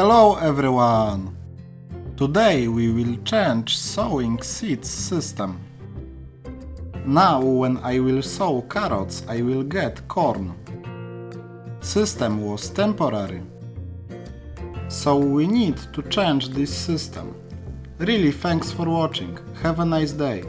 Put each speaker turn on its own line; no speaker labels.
Hello everyone! Today we will change sowing seeds system. Now when I will sow carrots I will get corn. System was temporary. So we need to change this system. Really thanks for watching. Have a nice day.